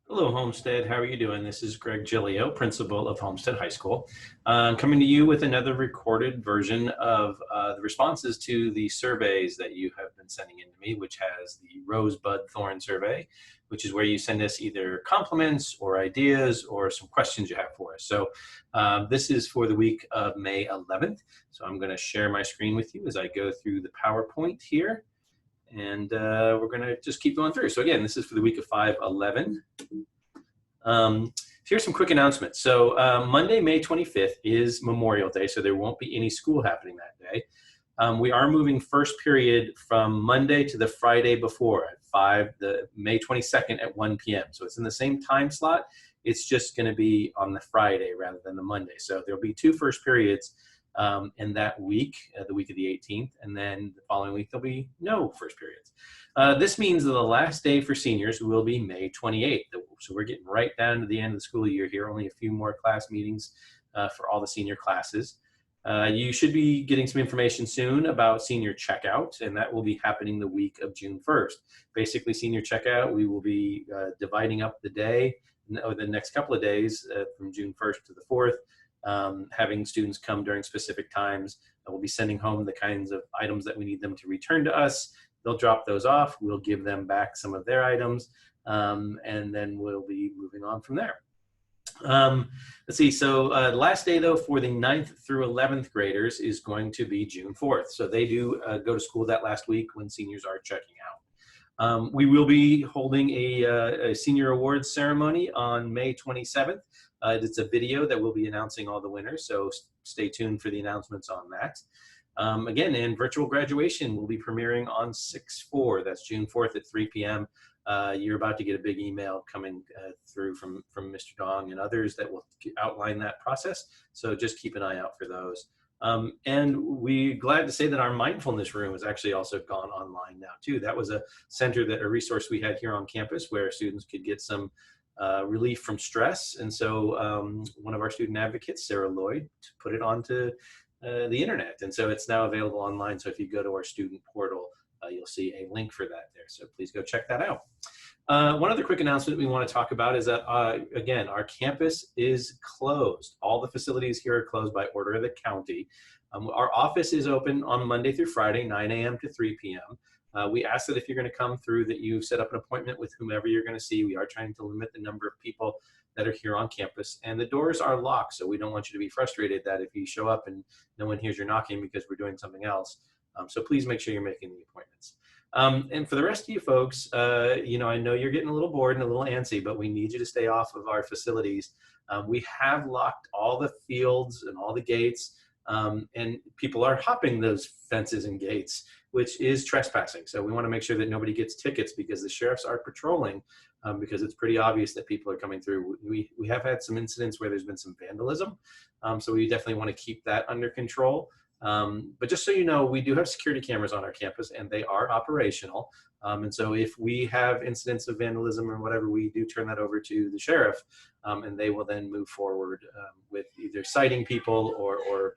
Hello, Homestead. How are you doing? This is Greg Giglio, principal of Homestead High School. I'm coming to you with another recorded version of the responses to the surveys that you have been sending in to me, which has the Rosebud Thorn survey, which is where you send us either compliments or ideas or some questions you have for us. So this is for the week of May 11th. So I'm going to share my screen with you as I go through the PowerPoint here. And we're going to just keep going through. So again, this is for the week of 5/11. Here's some quick announcements. So Monday, May 25th is Memorial Day, so there won't be any school happening that day. We are moving first period from Monday to the Friday before at the May 22nd at 1 p.m. So it's in the same time slot. It's just going to be on the Friday rather than the Monday. So there'll be two first periods in that week, the week of the 18th, and then the following week there'll be no first periods. This means that the last day for seniors will be May 28th. So we're getting right down to the end of the school year here, only a few more class meetings for all the senior classes. You should be getting some information soon about senior checkout, and that will be happening the week of June 1st. Basically, senior checkout, we will be dividing up the day, or the next couple of days from June 1st to the 4th, having students come during specific times. We'll be sending home the kinds of items that we need them to return to us. They'll drop those off. We'll give them back some of their items, and then we'll be moving on from there. Let's see, so last day though for the 9th through 11th graders is going to be June 4th. So they do go to school that last week when seniors are checking out. We will be holding a senior awards ceremony on May 27th. It's a video that will be announcing all the winners, so stay tuned for the announcements on that. Again, and virtual graduation will be premiering on 6/4. That's June 4th at 3 p.m. You're about to get a big email coming through from Mr. Dong and others that will outline that process. So just keep an eye out for those. And we're glad to say that our mindfulness room has actually also gone online now too. That was a resource we had here on campus where students could get some relief from stress. And so one of our student advocates, Sarah Lloyd, put it onto the internet. And so it's now available online. So if you go to our student portal, you'll see a link for that there. So please go check that out. One other quick announcement we want to talk about is that, again, our campus is closed. All the facilities here are closed by order of the county. Our office is open on Monday through Friday, 9 a.m. to 3 p.m. We ask that if you're going to come through that you set up an appointment with whomever you're going to see. We are trying to limit the number of people that are here on campus, and the doors are locked, so we don't want you to be frustrated that if you show up and no one hears you're knocking because we're doing something else. So please make sure you're making the appointments. And for the rest of you folks, I know you're getting a little bored and a little antsy, but we need you to stay off of our facilities. We have locked all the fields and all the gates, and people are hopping those fences and gates, which is trespassing. So we want to make sure that nobody gets tickets because the sheriffs are patrolling, because it's pretty obvious that people are coming through. We have had some incidents where there's been some vandalism, so we definitely want to keep that under control. But just so you know, we do have security cameras on our campus and they are operational. And so if we have incidents of vandalism or whatever, we do turn that over to the sheriff, and they will then move forward with either citing people or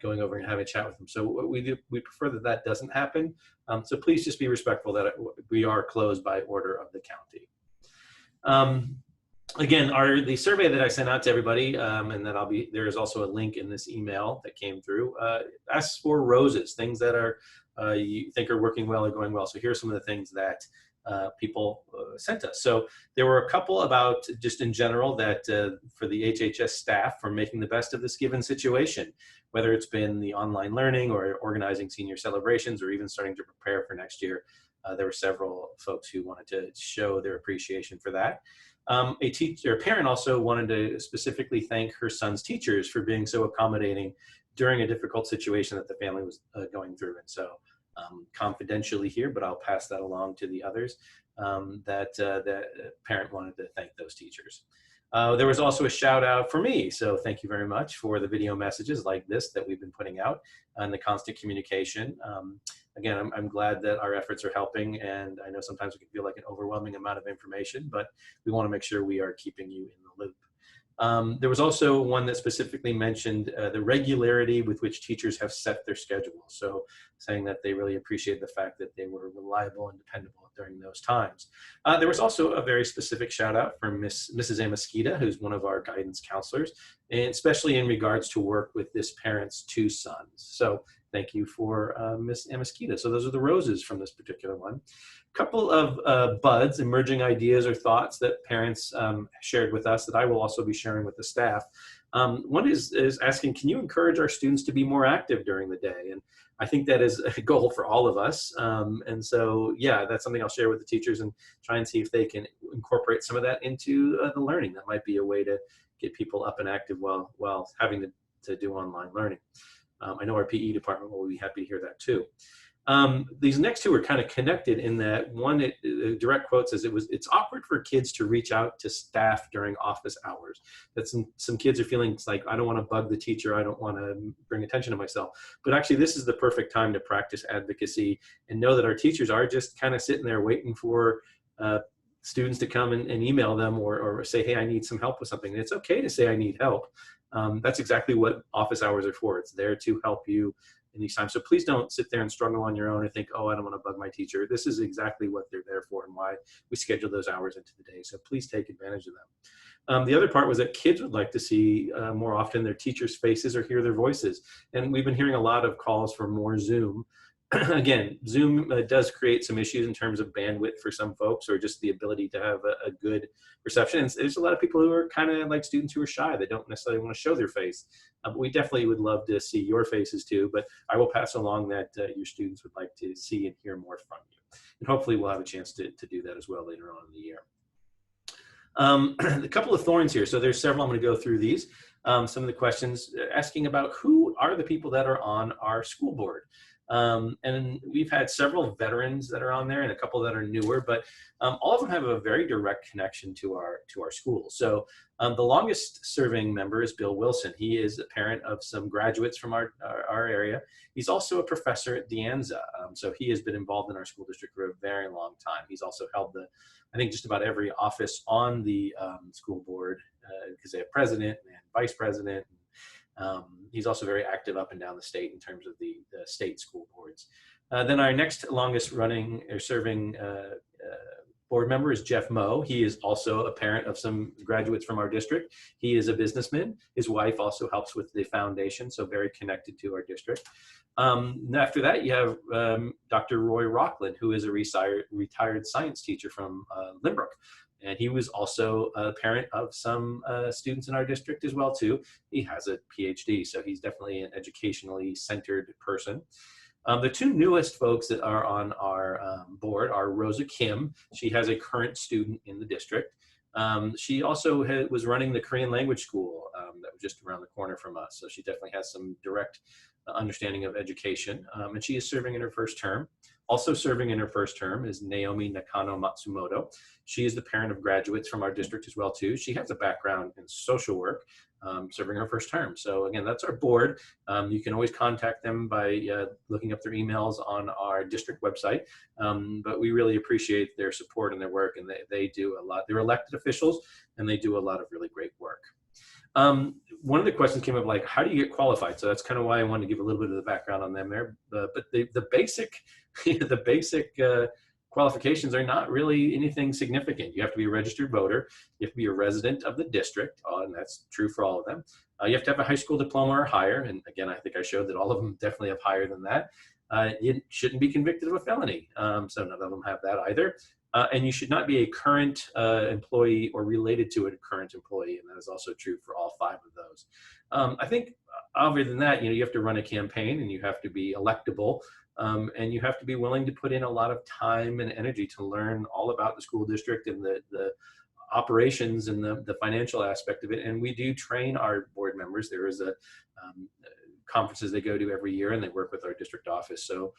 going over and having a chat with them. So what we prefer that doesn't happen. So please just be respectful that we are closed by order of the county. Again, the survey that I sent out to everybody, and that there is also a link in this email that came through, asks for roses, things that are you think are working well or going well. So here's some of the things that people sent us. So there were a couple about just in general that for the HHS staff for making the best of this given situation, whether it's been the online learning or organizing senior celebrations or even starting to prepare for next year. There were several folks who wanted to show their appreciation for that. A parent also wanted to specifically thank her son's teachers for being so accommodating during a difficult situation that the family was going through. And so confidentially here, but I'll pass that along to the others, that the parent wanted to thank those teachers. There was also a shout out for me. So thank you very much for the video messages like this that we've been putting out and the constant communication. Again, I'm glad that our efforts are helping, and I know sometimes it can feel like an overwhelming amount of information, but we want to make sure we are keeping you in the loop. There was also one that specifically mentioned the regularity with which teachers have set their schedule. So saying that they really appreciate the fact that they were reliable and dependable during those times. There was also a very specific shout out from Mrs. Amasquita, who's one of our guidance counselors, and especially in regards to work with this parent's 2 sons. So thank you for Miss Amasquita. So those are the roses from this particular one. Couple of buds, emerging ideas or thoughts that parents shared with us that I will also be sharing with the staff. One is asking, can you encourage our students to be more active during the day? And I think that is a goal for all of us. And so, yeah, that's something I'll share with the teachers and try and see if they can incorporate some of that into the learning. That might be a way to get people up and active while having to do online learning. I know our PE department will be happy to hear that too. These next 2 are kind of connected in that one, direct quote says, it's awkward for kids to reach out to staff during office hours. That some kids are feeling like, I don't want to bug the teacher. I don't want to bring attention to myself. But actually, this is the perfect time to practice advocacy and know that our teachers are just kind of sitting there waiting for students to come and email them or say, hey, I need some help with something. And it's okay to say I need help. That's exactly what office hours are for. It's there to help you in these times. So please don't sit there and struggle on your own and think, oh, I don't want to bug my teacher. This is exactly what they're there for and why we schedule those hours into the day. So please take advantage of them. The other part was that kids would like to see more often their teachers' faces or hear their voices. And we've been hearing a lot of calls for more Zoom. Again, Zoom does create some issues in terms of bandwidth for some folks, or just the ability to have a good reception. And there's a lot of people who are kind of like students who are shy. They don't necessarily want to show their face. But we definitely would love to see your faces too. But I will pass along that your students would like to see and hear more from you. And hopefully we'll have a chance to do that as well later on in the year. A couple of thorns here. So there's several. I'm going to go through these. Some of the questions asking about who are the people that are on our school board. And we've had several veterans that are on there and a couple that are newer, but all of them have a very direct connection to our school. So the longest serving member is Bill Wilson. He is a parent of some graduates from our area. He's also a professor at De Anza. So he has been involved in our school district for a very long time. He's also held I think just about every office on the school board because they have president and vice president. He's also very active up and down the state in terms of the state school boards. Then our next longest running or serving board member is Jeff Moe. He is also a parent of some graduates from our district. He is a businessman. His wife also helps with the foundation, so very connected to our district. After that, you have Dr. Roy Rockland, who is a retired science teacher from Limbrook. And he was also a parent of some students in our district as well, too. He has a PhD, so he's definitely an educationally centered person. The 2 newest folks that are on our board are Rosa Kim. She has a current student in the district. She also was running the Korean language school that was just around the corner from us. So she definitely has some direct understanding of education. And she is serving in her first term. Also serving in her first term is Naomi Nakano Matsumoto. She is the parent of graduates from our district as well, too. She has a background in social work, serving her first term. So again, that's our board. You can always contact them by looking up their emails on our district website. But we really appreciate their support and their work, and they do a lot. They're elected officials, and they do a lot of really great work. One of the questions came up like, how do you get qualified? So that's kind of why I wanted to give a little bit of the background on them there. But the basic, the basic qualifications are not really anything significant. You have to be a registered voter. You have to be a resident of the district, and that's true for all of them. You have to have a high school diploma or higher. And again, I think I showed that all of them definitely have higher than that. You shouldn't be convicted of a felony. So none of them have that either. And you should not be a current employee or related to a current employee, and that is also true for all 5 of those. I think other than that, you have to run a campaign, and you have to be electable, and you have to be willing to put in a lot of time and energy to learn all about the school district and the operations and the financial aspect of it. And we do train our board members. There is a conferences they go to every year, and they work with our district office. So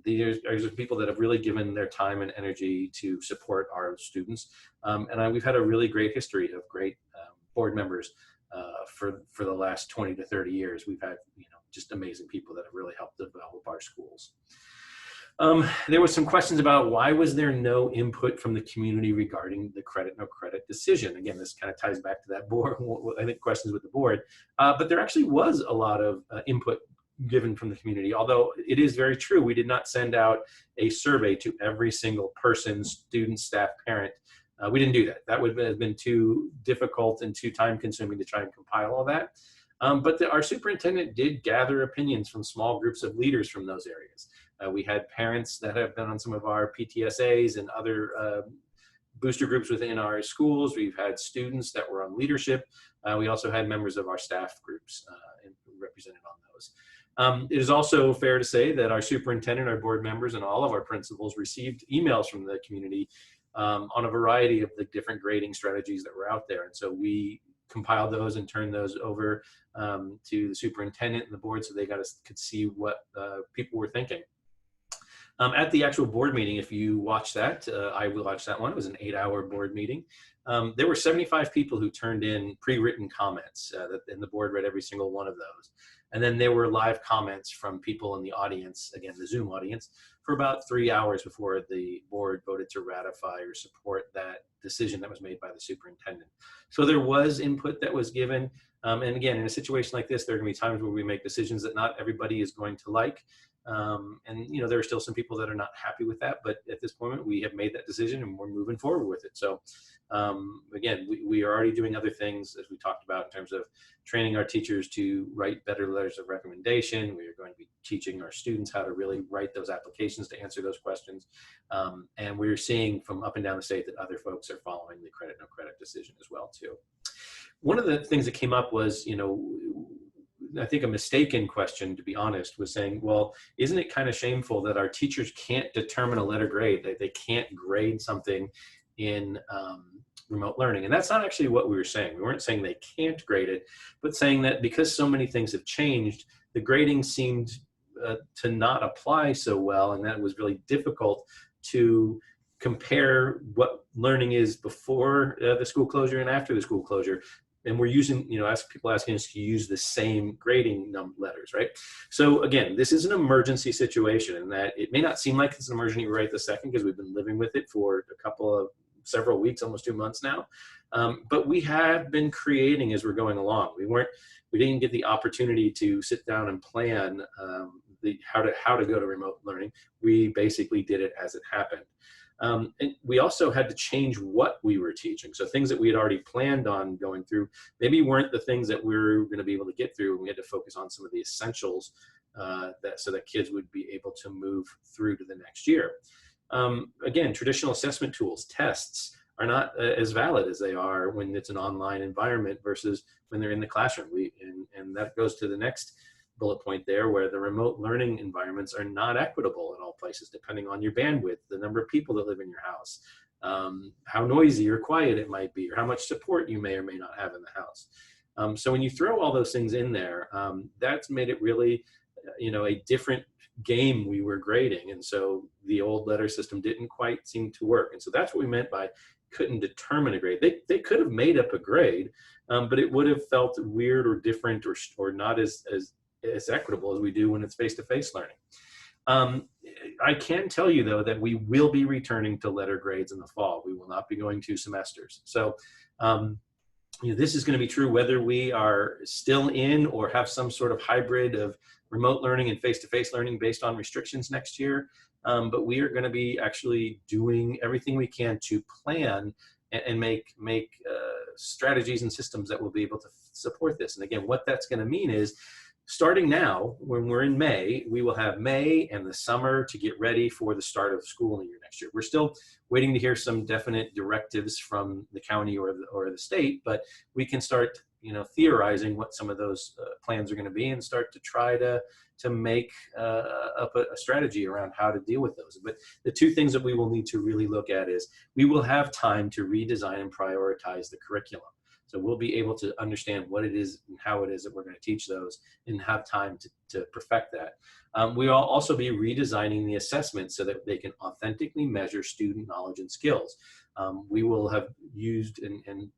these are people that have really given their time and energy to support our students. And we've had a really great history of great board members for the last 20 to 30 years. We've had just amazing people that have really helped develop our schools. There was some questions about why was there no input from the community regarding the credit, no credit decision. Again, this kind of ties back to that board, I think questions with the board, but there actually was a lot of input given from the community, although it is very true. We did not send out a survey to every single person, student, staff, parent. We didn't do that. That would have been too difficult and too time consuming to try and compile all that. But our superintendent did gather opinions from small groups of leaders from those areas. We had parents that have been on some of our PTSAs and other booster groups within our schools. We've had students that were on leadership. We also had members of our staff groups represented on those. It is also fair to say that our superintendent, our board members, and all of our principals received emails from the community on a variety of the different grading strategies that were out there. And so we compiled those and turned those over to the superintendent and the board so they could see what people were thinking. At the actual board meeting, if you watch that, I will watch that one. It was an 8-hour board meeting. There were 75 people who turned in pre-written comments, and the board read every single one of those. And then there were live comments from people in the audience, again, the Zoom audience, for about 3 hours before the board voted to ratify or support that decision that was made by the superintendent. So there was input that was given. And again, in a situation like this, there are going to be times where we make decisions that not everybody is going to like. And you know, there are still some people that are not happy with that, but at this point we have made that decision and we're moving forward with it. So again, we are already doing other things, as we talked about, in terms of training our teachers to write better letters of recommendation. We are going to be teaching our students how to really write those applications to answer those questions. And we're seeing from up and down the state that other folks are following the credit, no credit decision as well too. One of the things that came up was, you know, I think a mistaken question, to be honest, was saying, well, isn't it kind of shameful that our teachers can't determine a letter grade, that they can't grade something in remote learning? And that's not actually what we were saying. We weren't saying they can't grade it, but saying that because so many things have changed, the grading seemed to not apply so well, and that it was really difficult to compare what learning is before the school closure and after the school closure. And we're using, you know, people asking us to use the same grading letters, right? So again, this is an emergency situation, and that it may not seem like it's an emergency right this second because we've been living with it for several weeks, almost 2 months now. But we have been creating as we're going along. We didn't get the opportunity to sit down and plan how to go to remote learning. We basically did it as it happened. And we also had to change what we were teaching. So things that we had already planned on going through maybe weren't the things that we were going to be able to get through. We had to focus on some of the essentials so that kids would be able to move through to the next year. Again, traditional assessment tools, tests, are not as valid as they are when it's an online environment versus when they're in the classroom. And that goes to the next bullet point there, where the remote learning environments are not equitable in all places, depending on your bandwidth, the number of people that live in your house, how noisy or quiet it might be, or how much support you may or may not have in the house. So when you throw all those things in there, that's made it really, you know, a different game we were grading. And so the old letter system didn't quite seem to work. And so that's what we meant by couldn't determine a grade. They could have made up a grade, but it would have felt weird or different or not as equitable as we do when it's face-to-face learning. I can tell you, though, that we will be returning to letter grades in the fall. We will not be going to semesters. So you know, this is going to be true whether we are still in or have some sort of hybrid of remote learning and face-to-face learning based on restrictions next year. But we are going to be actually doing everything we can to plan and make strategies and systems that will be able to support this. And again, what that's going to mean is, starting now, when we're in May, we will have May and the summer to get ready for the start of school in the year next year. We're still waiting to hear some definite directives from the county or the state, but we can start, you know, theorizing what some of those plans are going to be and start to try to make up a strategy around how to deal with those. But the two things that we will need to really look at is we will have time to redesign and prioritize the curriculum. So we'll be able to understand what it is and how it is that we're going to teach those and have time to perfect that. We will also be redesigning the assessment so that they can authentically measure student knowledge and skills. We will have used and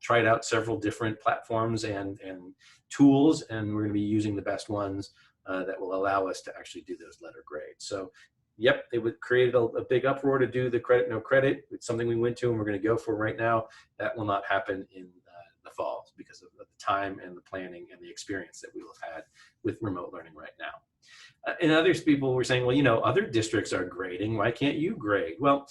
tried out several different platforms and tools, and we're going to be using the best ones that will allow us to actually do those letter grades. So, yep, it would create a big uproar to do the credit, no credit. It's something we went to and we're going to go for right now. That will not happen in the fall because of the time and the planning and the experience that we will have had with remote learning right now. And others people were saying, well, other districts are grading. Why can't you grade? Well,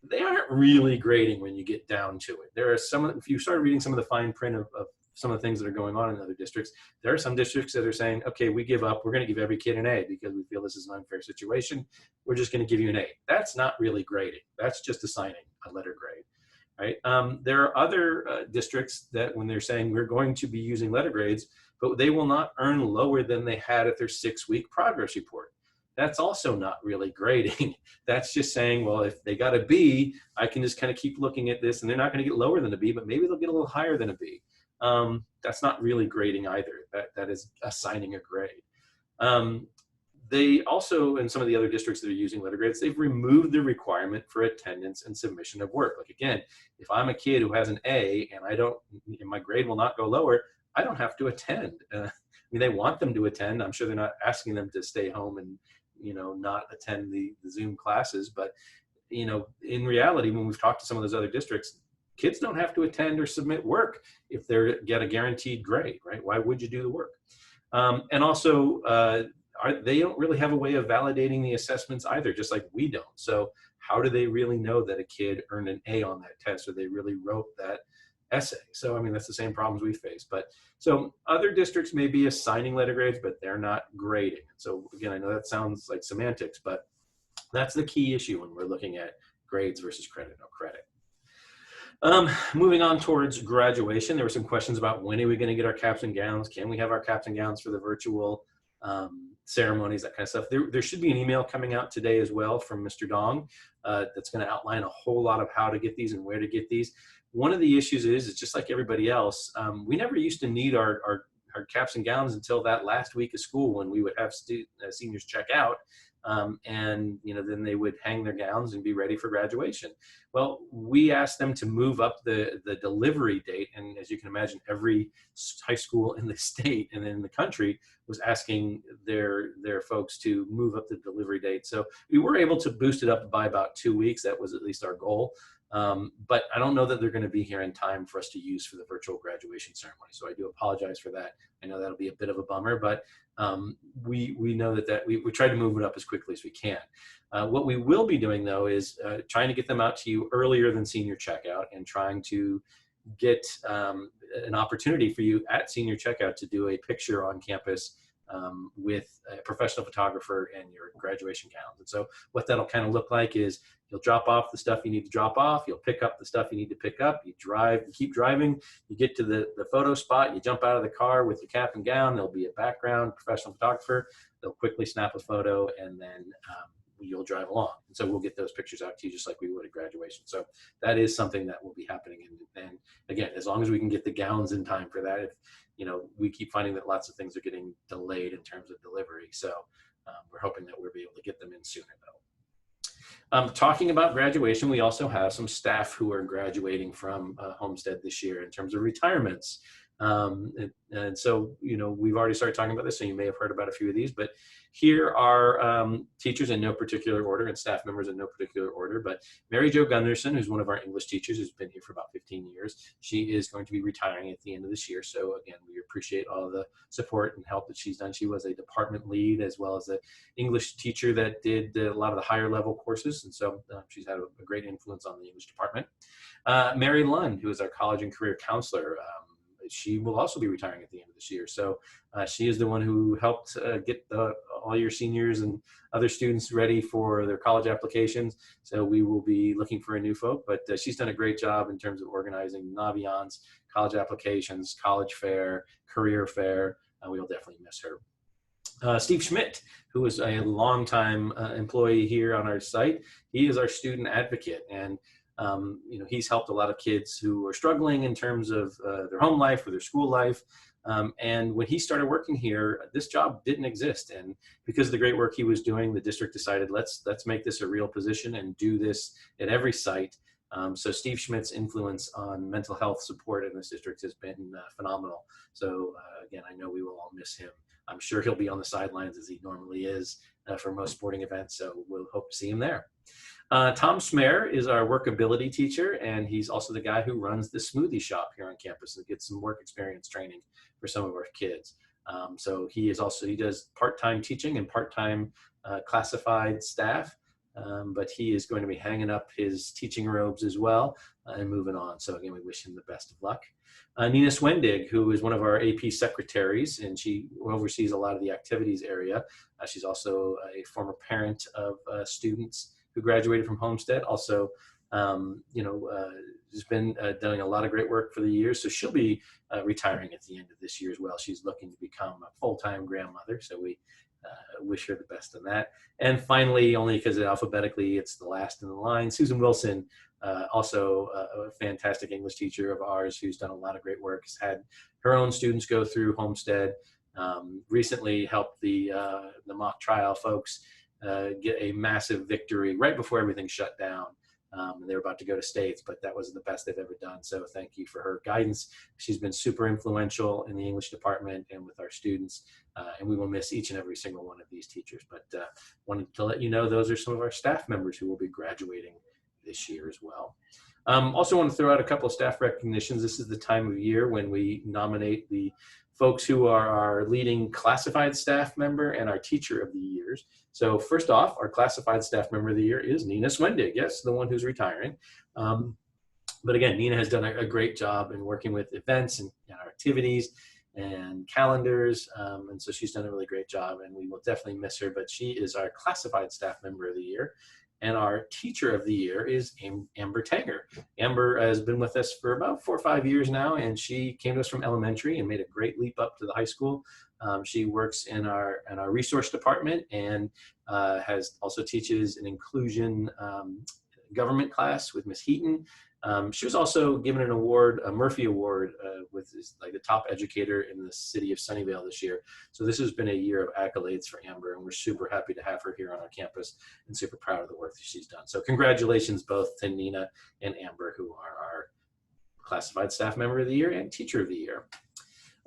they aren't really grading when you get down to it. There are if you start reading some of the fine print of some of the things that are going on in other districts, there are some districts that are saying, okay, we give up. We're going to give every kid an A because we feel this is an unfair situation. We're just going to give you an A. That's not really grading. That's just assigning a letter grade, right? There are other districts that when they're saying we're going to be using letter grades, but they will not earn lower than they had at their 6-week progress report. That's also not really grading. That's just saying, well, if they got a B, I can just kind of keep looking at this and they're not going to get lower than a B, but maybe they'll get a little higher than a B. That's not really grading either. That is assigning a grade. They also, in some of the other districts that are using letter grades, they've removed the requirement for attendance and submission of work. Like again, if I'm a kid who has an A and my grade will not go lower, I don't have to attend. I mean, they want them to attend. I'm sure they're not asking them to stay home and not attend the Zoom classes, but in reality, when we've talked to some of those other districts, kids don't have to attend or submit work if they get a guaranteed grade, right? Why would you do the work? And also, they don't really have a way of validating the assessments either, just like we don't. So how do they really know that a kid earned an A on that test or they really wrote that essay? So, I mean, that's the same problems we face. But so other districts may be assigning letter grades, but they're not grading. So again, I know that sounds like semantics, but that's the key issue when we're looking at grades versus credit, no credit. Moving on towards graduation, there were some questions about when are we going to get our caps and gowns? Can we have our caps and gowns for the virtual ceremonies, that kind of stuff. There should be an email coming out today as well from Mr. Dong that's going to outline a whole lot of how to get these and where to get these. One of the issues is it's just like everybody else. We never used to need our caps and gowns until that last week of school when we would have seniors check out. And then they would hang their gowns and be ready for graduation. Well, we asked them to move up the delivery date, and as you can imagine, every high school in the state and in the country was asking their folks to move up the delivery date. So we were able to boost it up by about 2 weeks. That was at least our goal. But I don't know that they're going to be here in time for us to use for the virtual graduation ceremony. So I do apologize for that. I know that'll be a bit of a bummer, but we know that we try to move it up as quickly as we can. What we will be doing though is trying to get them out to you earlier than senior checkout and trying to get an opportunity for you at senior checkout to do a picture on campus with a professional photographer and your graduation gowns. And so what that'll kind of look like is you'll drop off the stuff you need to drop off. You'll pick up the stuff you need to pick up. You drive, you keep driving. You get to the photo spot. You jump out of the car with your cap and gown. There'll be a background professional photographer. They'll quickly snap a photo and then you'll drive along. And so we'll get those pictures out to you just like we would at graduation. So that is something that will be happening. And again, as long as we can get the gowns in time for that, if we keep finding that lots of things are getting delayed in terms of delivery. So we're hoping that we'll be able to get them in sooner though. Talking about graduation, we also have some staff who are graduating from Homestead this year in terms of retirements. And so, we've already started talking about this, so you may have heard about a few of these, but here are teachers in no particular order and staff members in no particular order. But Mary Jo Gunderson, who's one of our English teachers, who's been here for about 15 years, she is going to be retiring at the end of this year. So again, we appreciate all the support and help that she's done. She was a department lead as well as an English teacher that did a lot of the higher level courses. And so she's had a great influence on the English department. Mary Lund, who is our college and career counselor, she will also be retiring at the end of this year. So she is the one who helped get all your seniors and other students ready for their college applications. So we will be looking for a new folk, but she's done a great job in terms of organizing Naviance, college applications, college fair, career fair. We will definitely miss her. Steve Schmidt, who is a longtime employee here on our site, he is our student advocate. And he's helped a lot of kids who are struggling in terms of their home life or their school life. And when he started working here, this job didn't exist. And because of the great work he was doing, the district decided, let's make this a real position and do this at every site. So Steve Schmidt's influence on mental health support in this district has been phenomenal. So again, I know we will all miss him. I'm sure he'll be on the sidelines as he normally is for most sporting events, so we'll hope to see him there. Tom Smer is our workability teacher, and he's also the guy who runs the smoothie shop here on campus and gets some work experience training for some of our kids. So he does part-time teaching and part-time classified staff, but he is going to be hanging up his teaching robes as well and moving on. So again, we wish him the best of luck. Nina Swendig, who is one of our AP secretaries, and she oversees a lot of the activities area. She's also a former parent of students who graduated from Homestead. Also, has been doing a lot of great work for the years. So she'll be retiring at the end of this year as well. She's looking to become a full-time grandmother. So we wish her the best in that. And finally, only because alphabetically it's the last in the line, Susan Wilson, also a fantastic English teacher of ours who's done a lot of great work, has had her own students go through Homestead, recently helped the mock trial folks get a massive victory right before everything shut down. And they were about to go to states, but that was the best they've ever done. So thank you for her guidance. She's been super influential in the English department and with our students. And we will miss each and every single one of these teachers. But wanted to let you know those are some of our staff members who will be graduating this year as well. Also want to throw out a couple of staff recognitions. This is the time of year when we nominate the folks who are our leading classified staff member and our teacher of the years. So first off, our classified staff member of the year is Nina Swendig. Yes, the one who's retiring. But again, Nina has done a great job in working with events and our activities and calendars. And so she's done a really great job, and we will definitely miss her, but she is our classified staff member of the year. And our teacher of the year is Amber Tanger. Amber has been with us for about 4 or 5 years now, and she came to us from elementary and made a great leap up to the high school. She works in our resource department and also teaches an inclusion government class with Miss Heaton. She was also given an award, a Murphy Award, with like the top educator in the city of Sunnyvale this year. So this has been a year of accolades for Amber, and we're super happy to have her here on our campus and super proud of the work that she's done. So congratulations both to Nina and Amber, who are our classified staff member of the year and teacher of the year.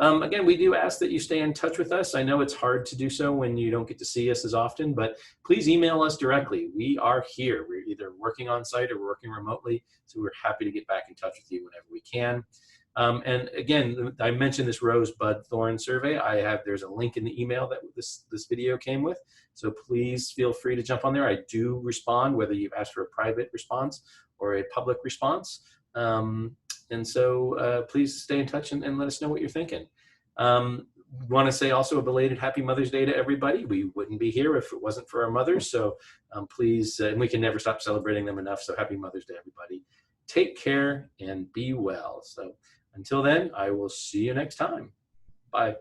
Again, we do ask that you stay in touch with us. I know it's hard to do so when you don't get to see us as often, but please email us directly. We are here. We're either working on site or working remotely, so we're happy to get back in touch with you whenever we can. And again, I mentioned this Rosebud Thorn survey. There's a link in the email that this video came with, so please feel free to jump on there. I do respond, whether you've asked for a private response or a public response. And so please stay in touch and let us know what you're thinking. Want to say also a belated Happy Mother's Day to everybody. We wouldn't be here if it wasn't for our mothers. So please, and we can never stop celebrating them enough. So Happy Mother's Day, everybody. Take care and be well. So until then, I will see you next time. Bye.